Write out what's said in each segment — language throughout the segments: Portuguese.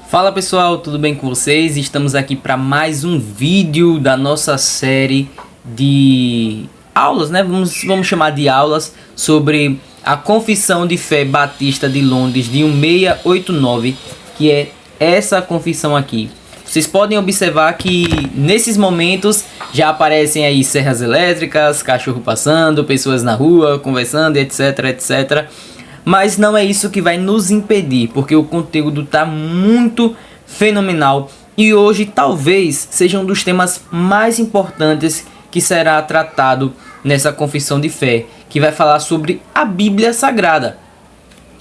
Fala pessoal, tudo bem com vocês? Estamos aqui para mais um vídeo da nossa série de aulas, né? Vamos chamar de aulas sobre a Confissão de Fé Batista de Londres de 1689, que é essa confissão aqui. Vocês podem observar que nesses momentos já aparecem aí serras elétricas, cachorro passando, pessoas na rua conversando, etc, etc. Mas não é isso que vai nos impedir, porque o conteúdo está muito fenomenal e hoje talvez seja um dos temas mais importantes que será tratado nessa confissão de fé, que vai falar sobre a Bíblia Sagrada.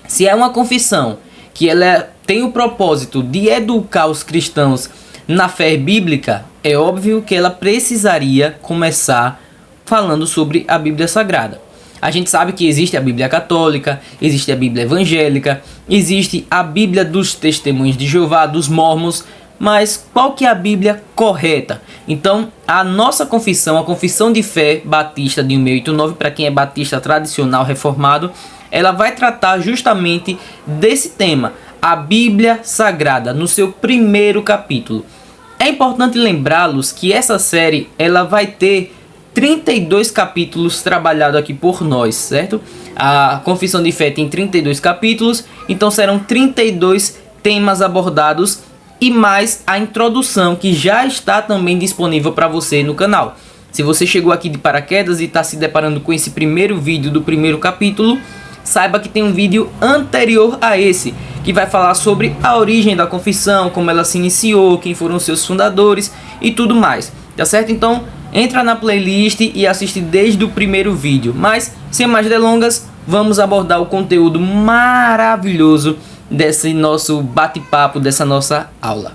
Se é uma confissão que ela tem o propósito de educar os cristãos na fé bíblica, é óbvio que ela precisaria começar falando sobre a Bíblia Sagrada. A gente sabe que existe a Bíblia Católica, existe a Bíblia Evangélica, existe a Bíblia dos Testemunhos de Jeová, dos Mormons, mas qual que é a Bíblia correta? Então, a nossa confissão, a Confissão de Fé Batista de 1689, para quem é batista tradicional reformado, ela vai tratar justamente desse tema, a Bíblia Sagrada, no seu primeiro capítulo. É importante lembrá-los que essa série ela vai ter 32 capítulos trabalhados aqui por nós, certo? A Confissão de Fé tem 32 capítulos, então serão 32 temas abordados e mais a introdução que já está também disponível para você no canal. Se você chegou aqui de paraquedas e está se deparando com esse primeiro vídeo do primeiro capítulo, saiba que tem um vídeo anterior a esse, que vai falar sobre a origem da confissão, como ela se iniciou, quem foram seus fundadores e tudo mais, tá certo? Então, entra na playlist e assiste desde o primeiro vídeo. Mas, sem mais delongas, vamos abordar o conteúdo maravilhoso desse nosso bate-papo, dessa nossa aula.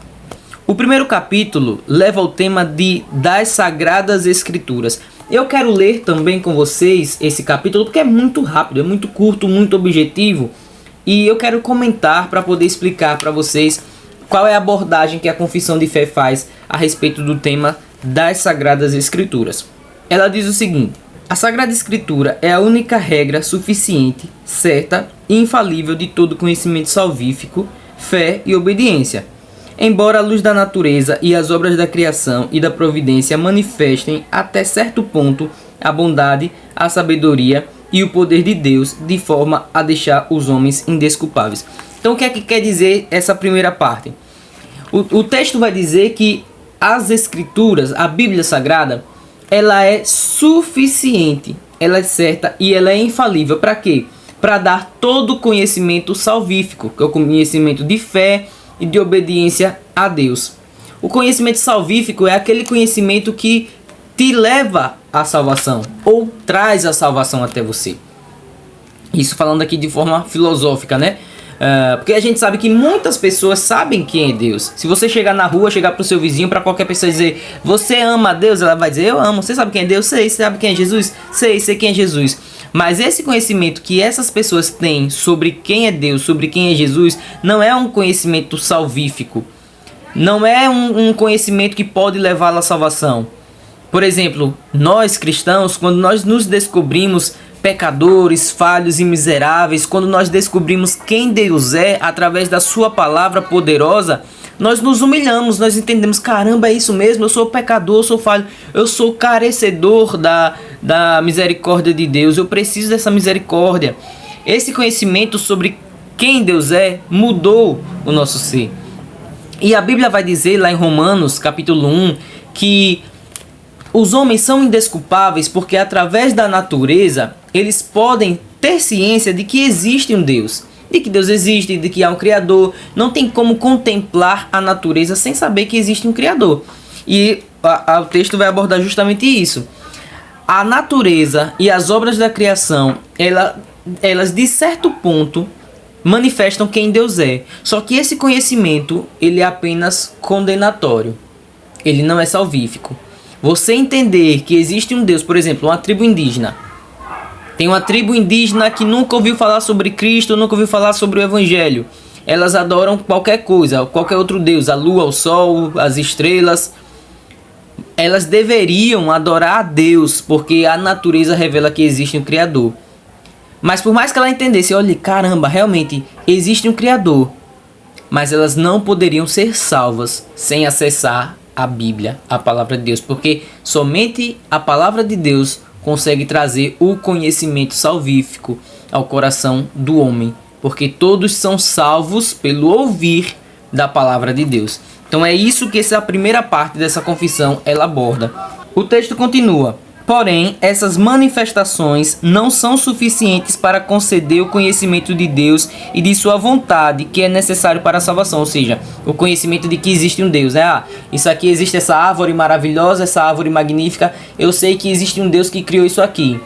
O primeiro capítulo leva ao tema das Sagradas Escrituras. Eu quero ler também com vocês esse capítulo porque é muito rápido, é muito curto, muito objetivo. E eu quero comentar para poder explicar para vocês qual é a abordagem que a Confissão de Fé faz a respeito do tema das Sagradas Escrituras. Ela diz o seguinte: a Sagrada Escritura é a única regra suficiente, certa e infalível de todo conhecimento salvífico, fé e obediência. Embora a luz da natureza e as obras da criação e da providência manifestem até certo ponto a bondade, a sabedoria e o poder de Deus, de forma a deixar os homens indesculpáveis. Então o que é que quer dizer essa primeira parte? O texto vai dizer que as Escrituras, a Bíblia Sagrada, ela é suficiente, ela é certa e ela é infalível. Para quê? Para dar todo o conhecimento salvífico, que é o conhecimento de fé e de obediência a Deus. O conhecimento salvífico é aquele conhecimento que te leva à salvação, ou traz a salvação até você. Isso falando aqui de forma filosófica, né? Porque a gente sabe que muitas pessoas sabem quem é Deus. Se você chegar na rua, chegar para o seu vizinho, para qualquer pessoa e dizer: você ama a Deus? Ela vai dizer: eu amo. Você sabe quem é Deus? Sei. Você sabe quem é Jesus? Sei quem é Jesus. Mas esse conhecimento que essas pessoas têm sobre quem é Deus, sobre quem é Jesus, não é um conhecimento salvífico. Não é um conhecimento que pode levá-la à salvação. Por exemplo, nós cristãos, quando nós nos descobrimos pecadores, falhos e miseráveis, quando nós descobrimos quem Deus é através da sua palavra poderosa, nós nos humilhamos, nós entendemos: caramba, é isso mesmo, eu sou pecador, eu sou falho, eu sou carecedor da misericórdia de Deus, eu preciso dessa misericórdia. Esse conhecimento sobre quem Deus é mudou o nosso ser. E a Bíblia vai dizer lá em Romanos capítulo 1 que os homens são indesculpáveis porque através da natureza eles podem ter ciência de que existe um Deus, de que Deus existe, de que há um Criador. Não tem como contemplar a natureza sem saber que existe um Criador. E o texto vai abordar justamente isso. A natureza e as obras da criação, elas de certo ponto manifestam quem Deus é. Só que esse conhecimento, ele é apenas condenatório. Ele não é salvífico. Você entender que existe um Deus, por exemplo, uma tribo indígena. Tem uma tribo indígena que nunca ouviu falar sobre Cristo, nunca ouviu falar sobre o Evangelho. Elas adoram qualquer coisa, qualquer outro Deus, a lua, o sol, as estrelas. Elas deveriam adorar a Deus, porque a natureza revela que existe um Criador. Mas por mais que ela entendesse, olha, caramba, realmente existe um Criador. mas elas não poderiam ser salvas sem acessar a Bíblia, a palavra de Deus, porque somente a palavra de Deus consegue trazer o conhecimento salvífico ao coração do homem, porque todos são salvos pelo ouvir da palavra de Deus. Então é isso que essa primeira parte dessa confissão ela aborda. O texto continua: porém, essas manifestações não são suficientes para conceder o conhecimento de Deus e de sua vontade que é necessário para a salvação. Ou seja, o conhecimento de que existe um Deus. Isso aqui existe, essa árvore maravilhosa, essa árvore magnífica. Eu sei que existe um Deus que criou isso aqui.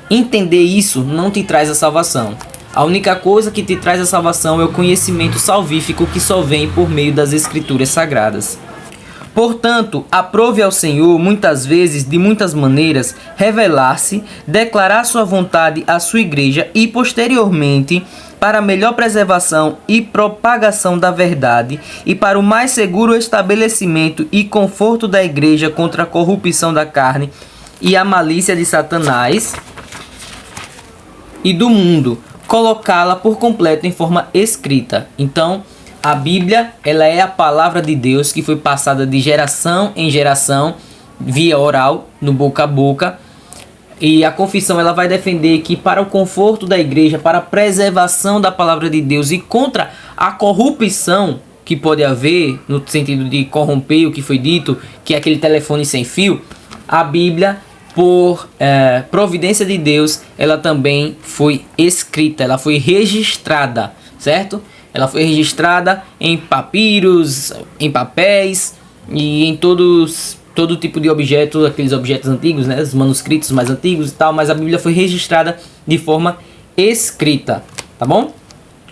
Entender isso não te traz a salvação. A única coisa que te traz a salvação é o conhecimento salvífico que só vem por meio das Escrituras Sagradas. Portanto, aprove ao Senhor, muitas vezes, de muitas maneiras, revelar-se, declarar sua vontade à sua igreja e, posteriormente, para a melhor preservação e propagação da verdade e para o mais seguro estabelecimento e conforto da igreja contra a corrupção da carne e a malícia de Satanás e do mundo, colocá-la por completo em forma escrita. Então, a Bíblia, ela é a palavra de Deus que foi passada de geração em geração, via oral, no boca a boca. E a confissão ela vai defender que para o conforto da igreja, para a preservação da palavra de Deus e contra a corrupção que pode haver, no sentido de corromper o que foi dito, que é aquele telefone sem fio, a Bíblia, por providência de Deus, ela também foi escrita, ela foi registrada, certo? Ela foi registrada em papiros, em papéis e em todo tipo de objeto, aqueles objetos antigos, né? Os manuscritos mais antigos e tal, mas a Bíblia foi registrada de forma escrita, tá bom?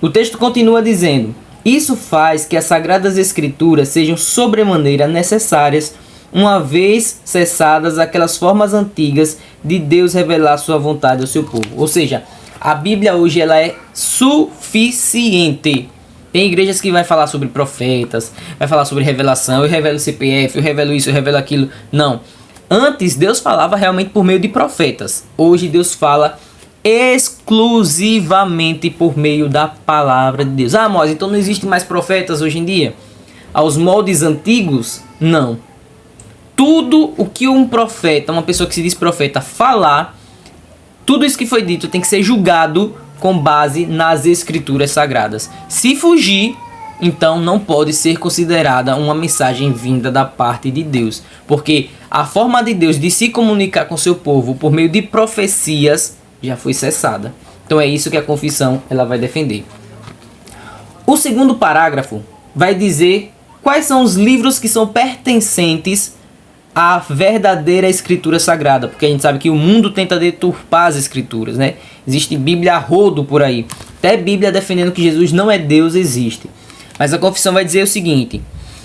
O texto continua dizendo: isso faz que as Sagradas Escrituras sejam sobremaneira necessárias, uma vez cessadas aquelas formas antigas de Deus revelar sua vontade ao seu povo. Ou seja, a Bíblia hoje ela é suficiente. Tem igrejas que vai falar sobre profetas, vai falar sobre revelação, eu revelo CPF, eu revelo isso, eu revelo aquilo. Não. Antes Deus falava realmente por meio de profetas. Hoje Deus fala exclusivamente por meio da palavra de Deus. Mas então não existe mais profetas hoje em dia? Aos moldes antigos? Não. Tudo o que um profeta, uma pessoa que se diz profeta, falar, tudo isso que foi dito tem que ser julgado com base nas Escrituras Sagradas. Se fugir, então não pode ser considerada uma mensagem vinda da parte de Deus. Porque a forma de Deus de se comunicar com seu povo por meio de profecias já foi cessada. Então é isso que a confissão ela vai defender. O segundo parágrafo vai dizer quais são os livros que são pertencentes a verdadeira escritura sagrada, porque a gente sabe que o mundo tenta deturpar as escrituras, né? Existe Bíblia a rodo por aí, até Bíblia defendendo que Jesus não é Deus existe. Mas a confissão vai dizer o seguinte: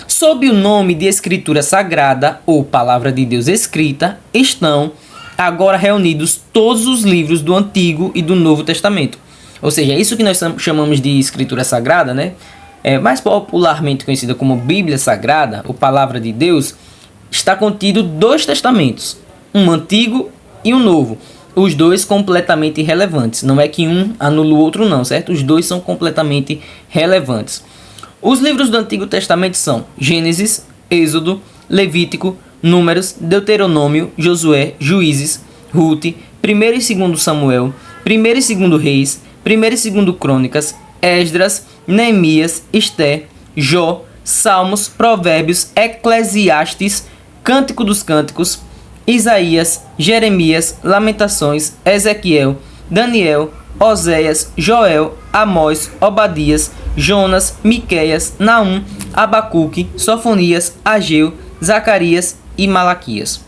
sob o nome de escritura sagrada ou palavra de Deus escrita, estão agora reunidos todos os livros do Antigo e do Novo Testamento. Ou seja, isso que nós chamamos de escritura sagrada, né? Mais popularmente conhecida como Bíblia Sagrada ou palavra de Deus, está contido 2 testamentos, um antigo e um novo. Os dois completamente relevantes. Não é que um anula o outro não, certo? Os dois são completamente relevantes. Os livros do Antigo Testamento são Gênesis, Êxodo, Levítico, Números, Deuteronômio, Josué, Juízes, Rute, 1º e 2º Samuel, 1º e 2º Reis, 1º e 2º Crônicas, Esdras, Neemias, Esté, Jó, Salmos, Provérbios, Eclesiastes, Cântico dos Cânticos, Isaías, Jeremias, Lamentações, Ezequiel, Daniel, Oséias, Joel, Amós, Obadias, Jonas, Miqueias, Naum, Abacuque, Sofonias, Ageu, Zacarias e Malaquias.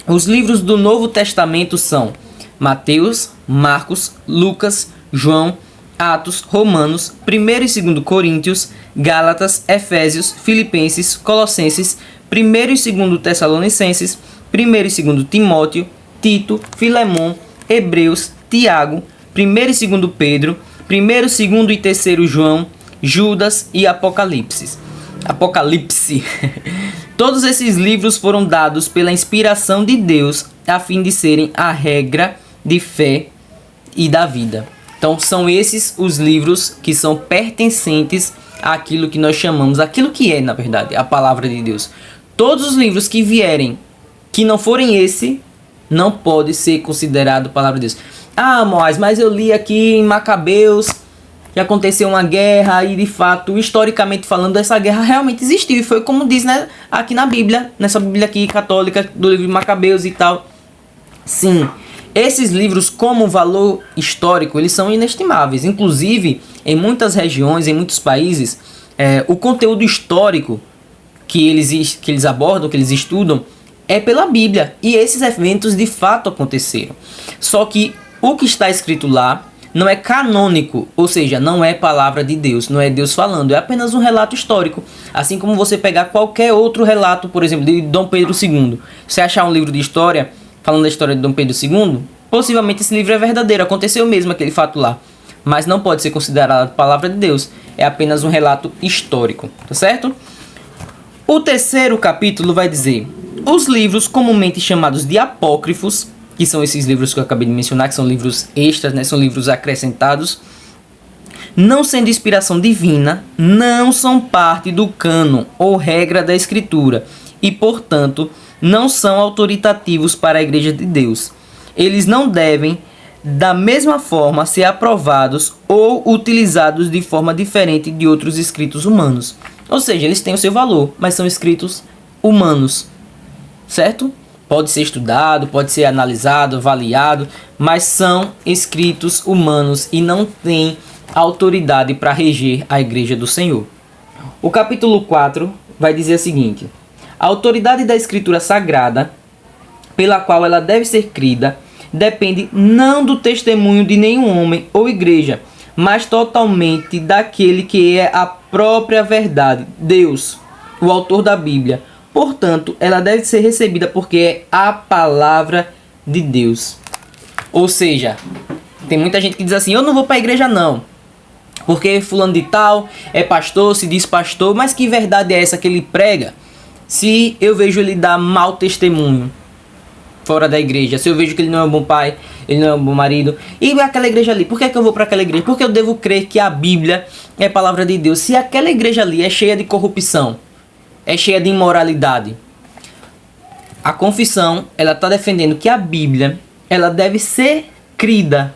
Os livros do Novo Testamento são Mateus, Marcos, Lucas, João, Atos, Romanos, 1º e 2º Coríntios, Gálatas, Efésios, Filipenses, Colossenses, 1º e 2º Tessalonicenses, 1º e 2º Timóteo, Tito, Filemon, Hebreus, Tiago, 1º e 2º Pedro, 1º, 2º e 3º João, Judas e Apocalipse. Todos esses livros foram dados pela inspiração de Deus a fim de serem a regra de fé e da vida. Então são esses os livros que são pertencentes aquilo que nós chamamos, aquilo que é, na verdade, a palavra de Deus. Todos os livros que vierem, que não forem esse, não pode ser considerado palavra de Deus. Ah, mas eu li aqui em Macabeus que aconteceu uma guerra e, de fato, historicamente falando, essa guerra realmente existiu. E foi como diz, né, aqui na Bíblia, nessa Bíblia aqui católica, do livro de Macabeus e tal. Sim, esses livros, como valor histórico, eles são inestimáveis. Inclusive, em muitas regiões, em muitos países, o conteúdo histórico que eles abordam, que eles estudam, é pela Bíblia. E esses eventos, de fato, aconteceram. Só que o que está escrito lá não é canônico, ou seja, não é palavra de Deus, não é Deus falando, é apenas um relato histórico. Assim como você pegar qualquer outro relato, por exemplo, de Dom Pedro II. Você achar um livro de história, falando da história de Dom Pedro II, possivelmente esse livro é verdadeiro, aconteceu mesmo aquele fato lá. Mas não pode ser considerado palavra de Deus, é apenas um relato histórico, tá certo? O terceiro capítulo vai dizer: os livros comumente chamados de apócrifos, que são esses livros que eu acabei de mencionar, que são livros extras, né? São livros acrescentados, não sendo inspiração divina, não são parte do cânon ou regra da escritura e, portanto, não são autoritativos para a Igreja de Deus. Eles não devem, da mesma forma, ser aprovados ou utilizados de forma diferente de outros escritos humanos. Ou seja, eles têm o seu valor, mas são escritos humanos, certo? Pode ser estudado, pode ser analisado, avaliado, mas são escritos humanos e não têm autoridade para reger a Igreja do Senhor. O capítulo 4 vai dizer o seguinte: a autoridade da Escritura Sagrada, pela qual ela deve ser crida, depende não do testemunho de nenhum homem ou igreja, mas totalmente daquele que é a própria verdade, Deus, o autor da Bíblia. Portanto, ela deve ser recebida porque é a palavra de Deus. Ou seja, tem muita gente que diz assim: eu não vou para a igreja não, porque fulano de tal é pastor, se diz pastor, mas que verdade é essa que ele prega se eu vejo ele dar mau testemunho fora da igreja, se eu vejo que ele não é um bom pai, ele não é um bom marido? E aquela igreja ali, por que eu vou para aquela igreja? Porque eu devo crer que a Bíblia é a palavra de Deus. Se aquela igreja ali é cheia de corrupção, é cheia de imoralidade, a confissão, ela está defendendo que a Bíblia, ela deve ser crida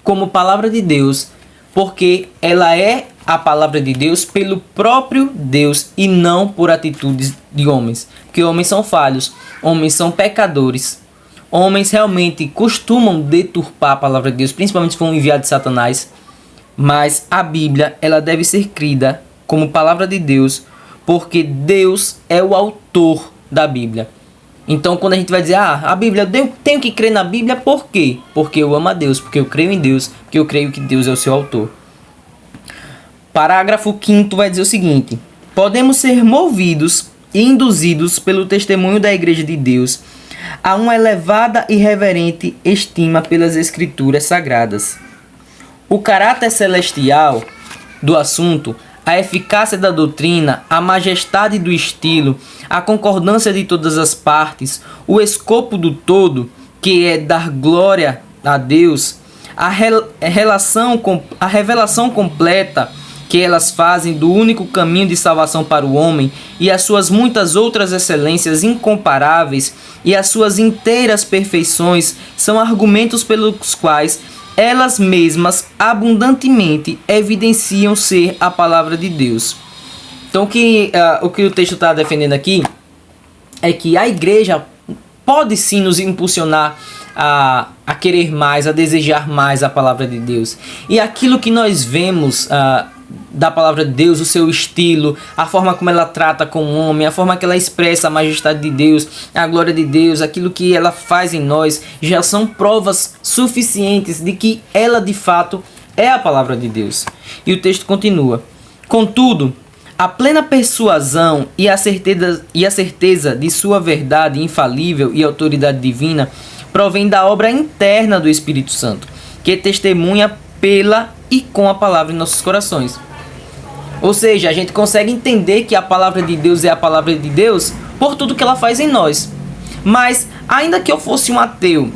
como palavra de Deus, porque ela é a palavra de Deus pelo próprio Deus e não por atitudes de homens. Porque homens são falhos, homens são pecadores, homens realmente costumam deturpar a palavra de Deus, principalmente se for um enviado de Satanás. Mas a Bíblia, ela deve ser crida como palavra de Deus, porque Deus é o autor da Bíblia. Então, quando a gente vai dizer, a Bíblia, eu tenho que crer na Bíblia, por quê? Porque eu amo a Deus, porque eu creio em Deus, porque eu creio que Deus é o seu autor. Parágrafo 5º vai dizer o seguinte: podemos ser movidos e induzidos pelo testemunho da Igreja de Deus a uma elevada e reverente estima pelas Escrituras Sagradas. O caráter celestial do assunto, a eficácia da doutrina, a majestade do estilo, a concordância de todas as partes, o escopo do todo, que é dar glória a Deus, a revelação completa que elas fazem do único caminho de salvação para o homem e as suas muitas outras excelências incomparáveis e as suas inteiras perfeições são argumentos pelos quais elas mesmas abundantemente evidenciam ser a palavra de Deus. Então o que o texto está defendendo aqui é que a igreja pode sim nos impulsionar a querer mais, a desejar mais a palavra de Deus. E aquilo que nós vemos da palavra de Deus, o seu estilo, a forma como ela trata com o homem, a forma que ela expressa a majestade de Deus, a glória de Deus, aquilo que ela faz em nós, já são provas suficientes de que ela de fato é a palavra de Deus. E o texto continua: contudo, a plena persuasão e a certeza de sua verdade infalível e autoridade divina provém da obra interna do Espírito Santo, que testemunha pela e com a palavra em nossos corações. Ou seja, a gente consegue entender que a palavra de Deus é a palavra de Deus por tudo que ela faz em nós. Mas, ainda que eu fosse um ateu,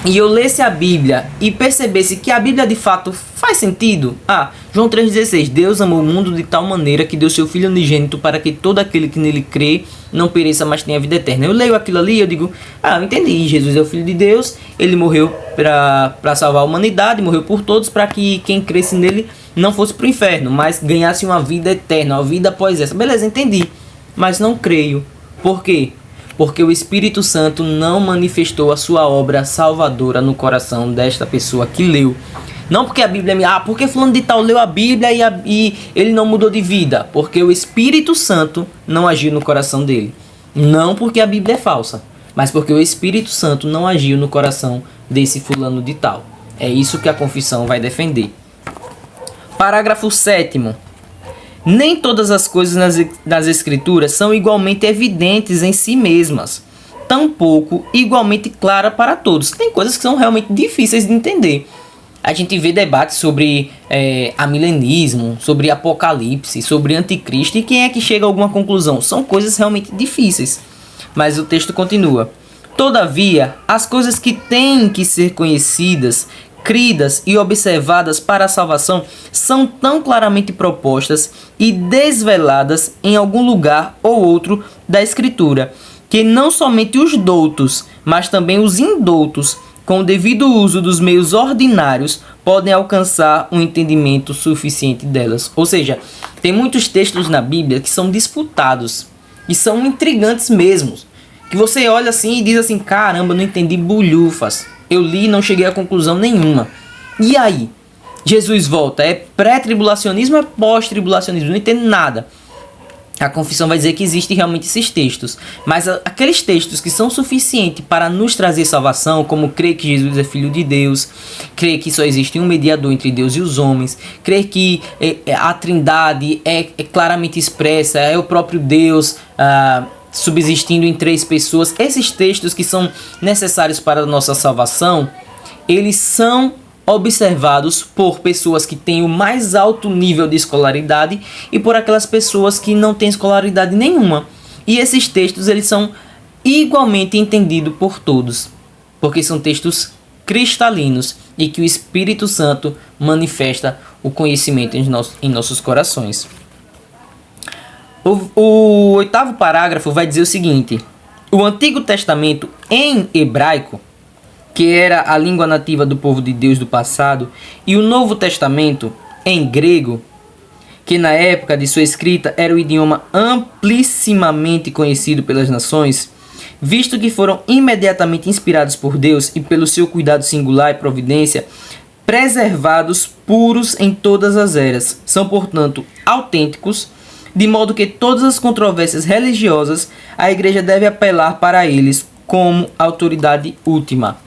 e eu lesse a Bíblia e percebesse que a Bíblia de fato faz sentido. João 3,16, Deus amou o mundo de tal maneira que deu seu Filho unigênito para que todo aquele que nele crê não pereça, mas tenha vida eterna. Eu leio aquilo ali e eu digo, eu entendi, Jesus é o Filho de Deus, ele morreu para salvar a humanidade, morreu por todos, para que quem cresce nele não fosse para o inferno, mas ganhasse uma vida eterna, uma vida após essa. Beleza, entendi, mas não creio. Por quê? Porque o Espírito Santo não manifestou a sua obra salvadora no coração desta pessoa que leu. Não porque a Bíblia porque fulano de tal leu a Bíblia e ele não mudou de vida. Porque o Espírito Santo não agiu no coração dele. Não porque a Bíblia é falsa, mas porque o Espírito Santo não agiu no coração desse fulano de tal. É isso que a confissão vai defender. Parágrafo 7º. Nem todas as coisas nas Escrituras são igualmente evidentes em si mesmas, tampouco igualmente claras para todos. Tem coisas que são realmente difíceis de entender. A gente vê debates sobre amilenismo, sobre apocalipse, sobre anticristo, e quem é que chega a alguma conclusão? São coisas realmente difíceis. Mas o texto continua. Todavia, as coisas que têm que ser conhecidas, cridas e observadas para a salvação são tão claramente propostas e desveladas em algum lugar ou outro da Escritura, que não somente os doutos, mas também os indoutos, com o devido uso dos meios ordinários, podem alcançar um entendimento suficiente delas. Ou seja, tem muitos textos na Bíblia que são disputados e são intrigantes mesmo, que você olha assim e diz assim, caramba, não entendi bulhufas. Eu li e não cheguei a conclusão nenhuma. E aí? Jesus volta. É pré-tribulacionismo ou é pós-tribulacionismo? Não entendo nada. A confissão vai dizer que existem realmente esses textos. Mas aqueles textos que são suficientes para nos trazer salvação, como crer que Jesus é Filho de Deus, crer que só existe um mediador entre Deus e os homens, crer que a Trindade é claramente expressa, é o próprio Deus subsistindo em 3 pessoas. Esses textos que são necessários para a nossa salvação, eles são observados por pessoas que têm o mais alto nível de escolaridade e por aquelas pessoas que não têm escolaridade nenhuma. E esses textos eles são igualmente entendidos por todos, porque são textos cristalinos e que o Espírito Santo manifesta o conhecimento em nossos corações. O 8º parágrafo vai dizer o seguinte: o Antigo Testamento em hebraico, que era a língua nativa do povo de Deus do passado, e o Novo Testamento em grego, que na época de sua escrita era o idioma amplíssimamente conhecido pelas nações, visto que foram imediatamente inspirados por Deus e pelo seu cuidado singular e providência, preservados puros em todas as eras, são portanto autênticos, de modo que todas as controvérsias religiosas a igreja deve apelar para eles como autoridade última.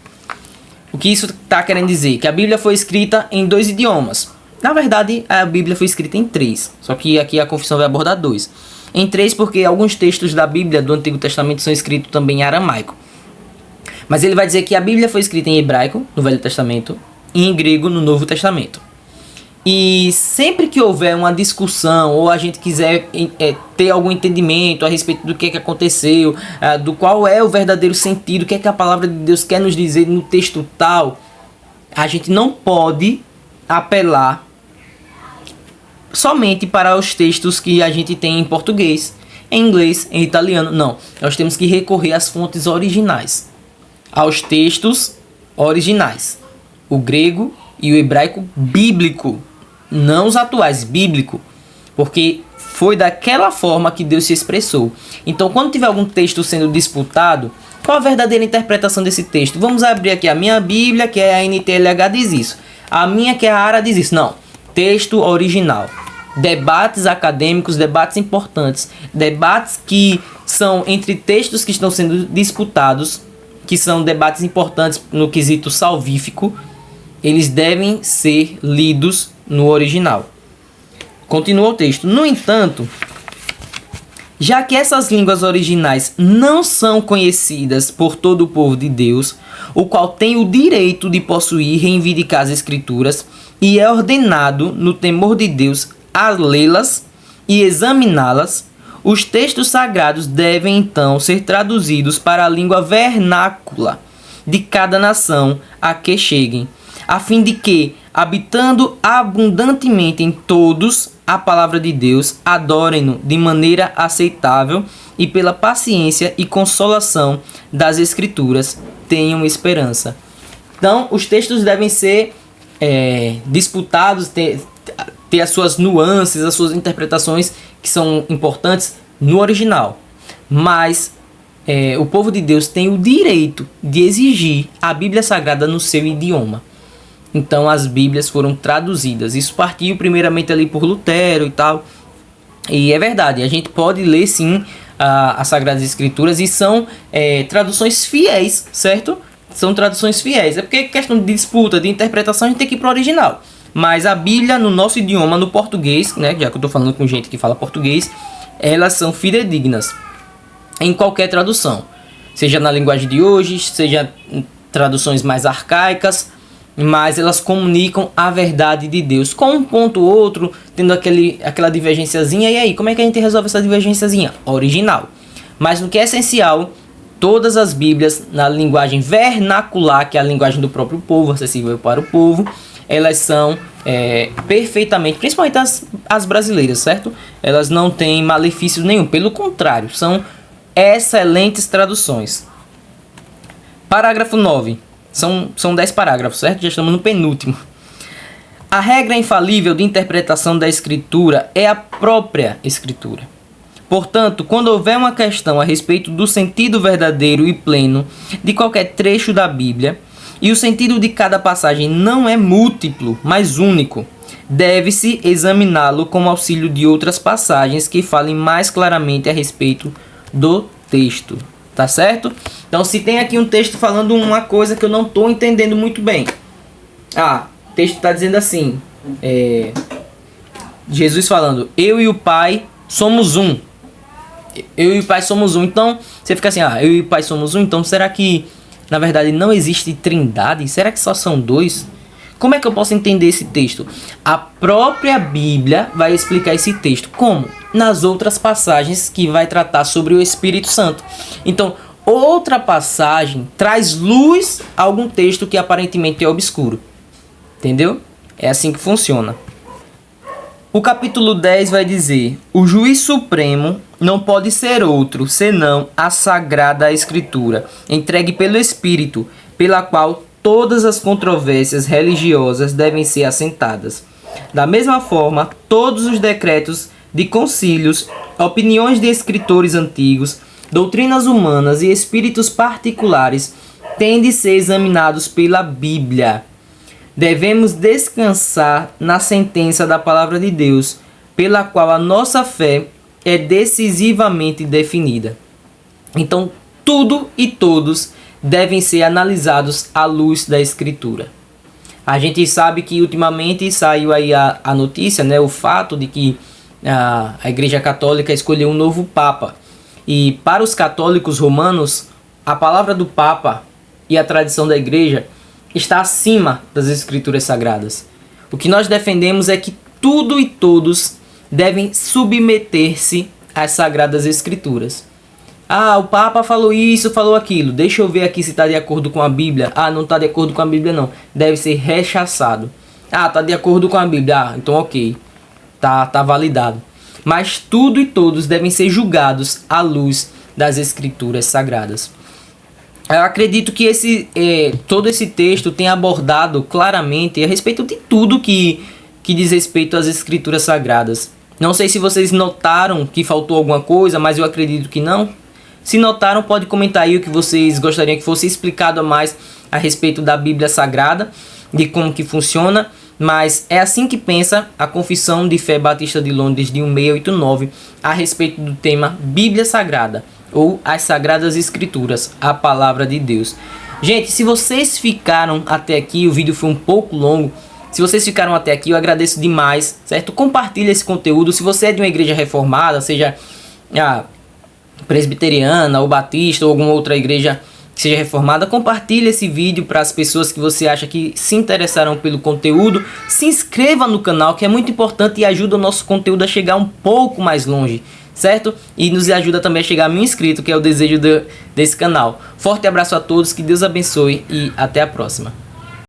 O que isso está querendo dizer? Que a Bíblia foi escrita em 2 idiomas. Na verdade, a Bíblia foi escrita em 3. Só que aqui a confissão vai abordar 2. Em 3 porque alguns textos da Bíblia do Antigo Testamento são escritos também em aramaico. Mas ele vai dizer que a Bíblia foi escrita em hebraico, no Velho Testamento, e em grego, no Novo Testamento. E sempre que houver uma discussão ou a gente quiser ter algum entendimento a respeito do que aconteceu, do qual é o verdadeiro sentido, o que é que a palavra de Deus quer nos dizer no texto tal, a gente não pode apelar somente para os textos que a gente tem em português, em inglês, em italiano. Não, nós temos que recorrer às fontes originais, aos textos originais, o grego e o hebraico bíblico. Não os atuais, bíblico, porque foi daquela forma que Deus se expressou. Então, quando tiver algum texto sendo disputado, qual a verdadeira interpretação desse texto? Vamos abrir aqui a minha Bíblia, que é a NTLH, diz isso. A minha, que é a ARA, diz isso. Não, texto original. Debates acadêmicos, debates importantes, debates que são entre textos que estão sendo disputados, que são debates importantes no quesito salvífico, eles devem ser lidos no original. Continua o texto. No entanto, já que essas línguas originais não são conhecidas por todo o povo de Deus, o qual tem o direito de possuir e reivindicar as Escrituras, e é ordenado, no temor de Deus, a lê-las e examiná-las, os textos sagrados devem então ser traduzidos para a língua vernácula, de cada nação a que cheguem, a fim de que, habitando abundantemente em todos a palavra de Deus, adorem-no de maneira aceitável e pela paciência e consolação das Escrituras tenham esperança. Então, os textos devem ser disputados, ter as suas nuances, as suas interpretações que são importantes no original. Mas o povo de Deus tem o direito de exigir a Bíblia Sagrada no seu idioma. Então as Bíblias foram traduzidas. Isso partiu primeiramente ali por Lutero e tal. E é verdade, a gente pode ler sim as Sagradas Escrituras e são traduções fiéis, certo? São traduções fiéis. É porque questão de disputa, de interpretação, a gente tem que ir para o original. Mas a Bíblia no nosso idioma, no português, né, já que eu estou falando com gente que fala português, elas são fidedignas em qualquer tradução. Seja na linguagem de hoje, seja traduções mais arcaicas, mas elas comunicam a verdade de Deus, com um ponto ou outro, tendo aquela divergênciazinha. E aí, como é que a gente resolve essa divergênciazinha? Original. Mas no que é essencial, todas as Bíblias, na linguagem vernacular, que é a linguagem do próprio povo, acessível para o povo, elas são perfeitamente, principalmente as brasileiras, certo? Elas não têm malefício nenhum, pelo contrário, são excelentes traduções. Parágrafo 9. São 10 parágrafos, certo? Já estamos no penúltimo. A regra infalível de interpretação da Escritura é a própria Escritura. Portanto, quando houver uma questão a respeito do sentido verdadeiro e pleno de qualquer trecho da Bíblia, e o sentido de cada passagem não é múltiplo, mas único, deve-se examiná-lo com auxílio de outras passagens que falem mais claramente a respeito do texto. Tá certo? Então, se tem aqui um texto falando uma coisa que eu não estou entendendo muito bem. O texto está dizendo assim. Jesus falando, eu e o Pai somos um. Eu e o Pai somos um. Então, você fica assim, eu e o Pai somos um. Então, será que, na verdade, não existe trindade? Será que só são dois? Como é que eu posso entender esse texto? A própria Bíblia vai explicar esse texto. Como? Nas outras passagens que vai tratar sobre o Espírito Santo. Então, outra passagem traz luz a algum texto que aparentemente é obscuro. Entendeu? É assim que funciona. O capítulo 10 vai dizer: o juiz supremo não pode ser outro, senão a Sagrada Escritura, entregue pelo Espírito, pela qual todas as controvérsias religiosas devem ser assentadas. Da mesma forma, todos os decretos de concílios, opiniões de escritores antigos, doutrinas humanas e espíritos particulares têm de ser examinados pela Bíblia. Devemos descansar na sentença da palavra de Deus, pela qual a nossa fé é decisivamente definida. Então, tudo e todos devem ser analisados à luz da Escritura. A gente sabe que ultimamente saiu aí a notícia, né, o fato de que a Igreja Católica escolheu um novo Papa. E para os católicos romanos, a palavra do Papa e a tradição da Igreja está acima das Escrituras Sagradas. O que nós defendemos é que tudo e todos devem submeter-se às Sagradas Escrituras. O Papa falou isso, falou aquilo. Deixa eu ver aqui se está de acordo com a Bíblia. Não está de acordo com a Bíblia não. Deve ser rechaçado. Está de acordo com a Bíblia. Então ok. Tá validado. Mas tudo e todos devem ser julgados à luz das Escrituras Sagradas. Eu acredito que todo esse texto tem abordado claramente a respeito de tudo que diz respeito às Escrituras Sagradas. Não sei se vocês notaram que faltou alguma coisa, mas eu acredito que não. Se notaram, pode comentar aí o que vocês gostariam que fosse explicado mais a respeito da Bíblia Sagrada, de como que funciona. Mas é assim que pensa a Confissão de Fé Batista de Londres de 1689 a respeito do tema Bíblia Sagrada, ou as Sagradas Escrituras, a Palavra de Deus. Gente, se vocês ficaram até aqui, o vídeo foi um pouco longo. Se vocês ficaram até aqui, eu agradeço demais, certo? Compartilhe esse conteúdo. Se você é de uma igreja reformada, seja presbiteriana ou batista ou alguma outra igreja que seja reformada, compartilhe esse vídeo para as pessoas que você acha que se interessaram pelo conteúdo. Se inscreva no canal, que é muito importante e ajuda o nosso conteúdo a chegar um pouco mais longe, certo? E nos ajuda também a chegar a 1000 inscritos, que é o desejo desse canal. Forte abraço a todos, que Deus abençoe e até a próxima.